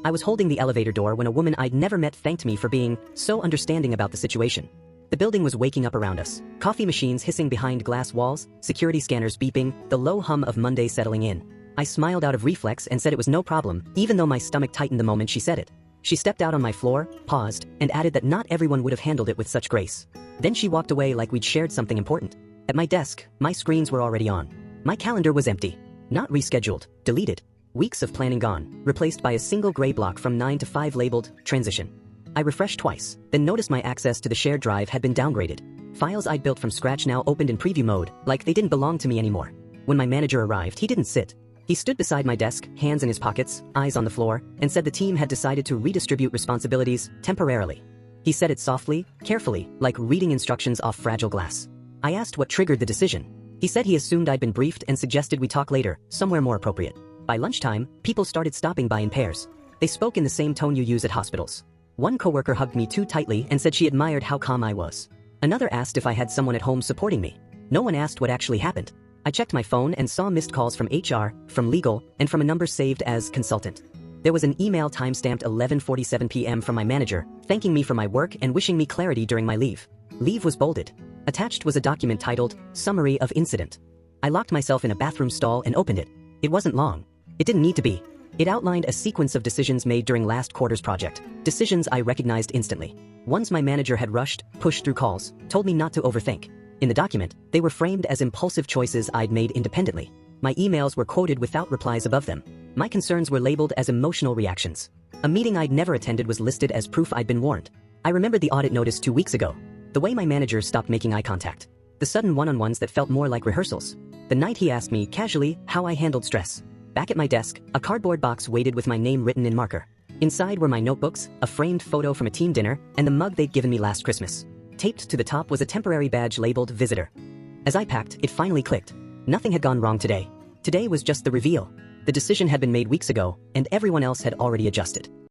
I was holding the elevator door when a woman I'd never met thanked me for being so understanding about the situation. The building was waking up around us, coffee machines hissing behind glass walls, security scanners beeping, the low hum of Monday settling in. I smiled out of reflex and said it was no problem, even though my stomach tightened the moment she said it. She stepped out on my floor, paused, and added that not everyone would have handled it with such grace. Then she walked away like we'd shared something important. At my desk, my screens were already on. My calendar was empty. Not rescheduled, deleted. Weeks of planning gone, replaced by a single gray block from 9 to 5 labeled transition. I refreshed twice, then noticed my access to the shared drive had been downgraded. Files I'd built from scratch now opened in preview mode, like they didn't belong to me anymore. When my manager arrived, he didn't sit. He stood beside my desk, hands in his pockets, eyes on the floor, and said the team had decided to redistribute responsibilities temporarily. He said it softly, carefully, like reading instructions off fragile glass. I asked what triggered the decision. He said he assumed I'd been briefed and suggested we talk later, somewhere more appropriate. By lunchtime, people started stopping by in pairs. They spoke in the same tone you use at hospitals. One coworker hugged me too tightly and said she admired how calm I was. Another asked if I had someone at home supporting me. No one asked what actually happened. I checked my phone and saw missed calls from HR, from legal, and from a number saved as consultant. There was an email timestamped 11:47 p.m. from my manager, thanking me for my work and wishing me clarity during my leave. Leave was bolded. Attached was a document titled, Summary of Incident. I locked myself in a bathroom stall and opened it. It wasn't long. It didn't need to be. It outlined a sequence of decisions made during last quarter's project. Decisions I recognized instantly. Ones my manager had rushed, pushed through calls, told me not to overthink. In the document, they were framed as impulsive choices I'd made independently. My emails were quoted without replies above them. My concerns were labeled as emotional reactions. A meeting I'd never attended was listed as proof I'd been warned. I remembered the audit notice 2 weeks ago. The way my manager stopped making eye contact. The sudden one-on-ones that felt more like rehearsals. The night he asked me, casually, how I handled stress. Back at my desk, a cardboard box waited with my name written in marker. Inside were my notebooks, a framed photo from a team dinner, and the mug they'd given me last Christmas. Taped to the top was a temporary badge labeled Visitor. As I packed, it finally clicked. Nothing had gone wrong today. Today was just the reveal. The decision had been made weeks ago, and everyone else had already adjusted.